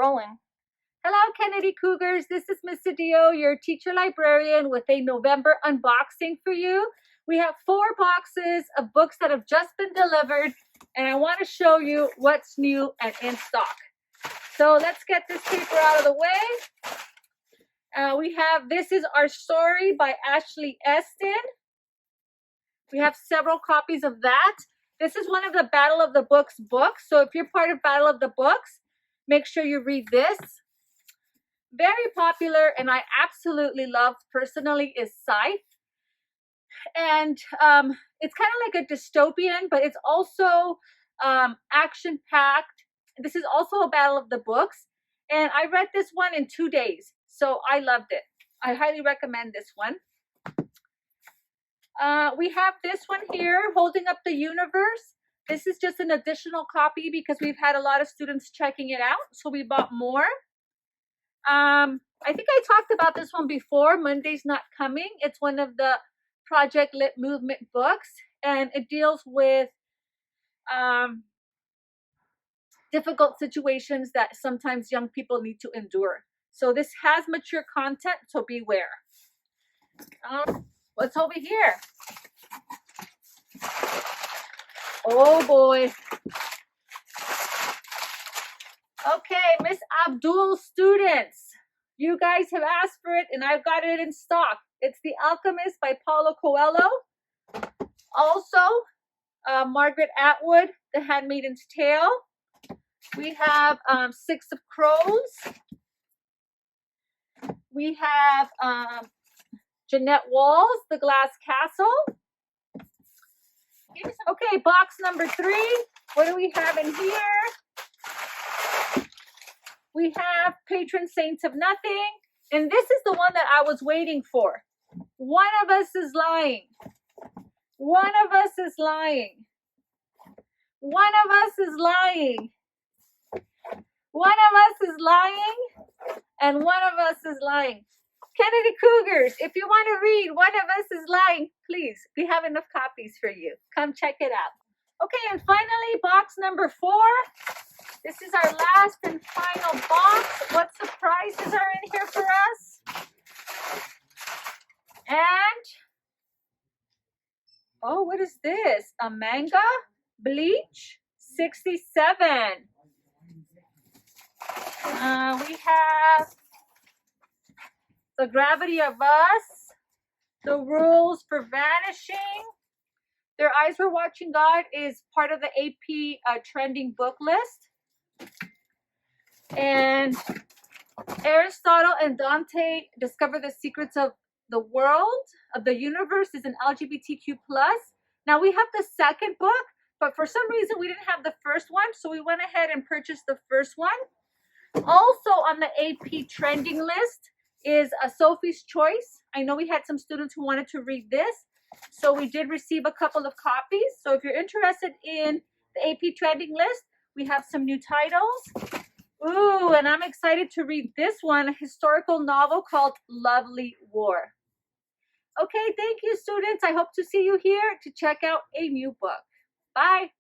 rolling. Hello, Kennedy Cougars. This is Miss Dio, your teacher librarian, with a November unboxing for you. We have 4 boxes of books that have just been delivered, and I want to show you what's new and in stock. So let's get this paper out of the way. We have This Is Our Story by Ashley Eston. We have several copies of that. This is one of the Battle of the Books books. So if you're part of Battle of the Books, make sure you read this. Very popular, and I absolutely love personally, is Scythe. And it's kind of like a dystopian, but it's also action-packed. This is also a Battle of the Books. And I read this one in 2 days, so I loved it. I highly recommend this one. We have this one here, Holding Up the Universe. This is just an additional copy because we've had a lot of students checking it out, so we bought more. I think I talked about this one before, Monday's Not Coming. It's one of the Project Lit Movement books, and it deals with difficult situations that sometimes young people need to endure. So this has mature content, so beware. What's over here? Oh boy. Okay, Miss Abdul students, you guys have asked for it and I've got it in stock. It's The Alchemist by Paulo Coelho. Also, Margaret Atwood, The Handmaid's Tale. We have Six of Crows. We have Jeanette Walls, The Glass Castle. Okay, box number 3. What do we have in here? We have Patron Saints of Nothing. And this is the one that I was waiting for. One of us is lying. One of us is lying. One of us is lying. One of us is lying. And one of us is lying. Kennedy Cougars, if you want to read One of Us is Lying, please, we have enough copies for you. Come check it out. Okay, and finally, box number 4. This is our last and final box. What surprises are in here for us? And, oh, what is this? A manga? Bleach? 67. We have The Gravity of Us, The Rules for Vanishing. Their Eyes Were Watching God is part of the AP trending book list. And Aristotle and Dante Discover the Secrets of the World, of the Universe, is an LGBTQ+. Now we have the second book, but for some reason we didn't have the first one, so we went ahead and purchased the first one. Also on the AP trending list is a Sophie's Choice. I know we had some students who wanted to read this, so we did receive a couple of copies. So if you're interested in the AP trending list, we have some new titles. Ooh, and I'm excited to read this one, a historical novel called Lovely War. Okay, thank you, students. I hope to see you here to check out a new book. Bye.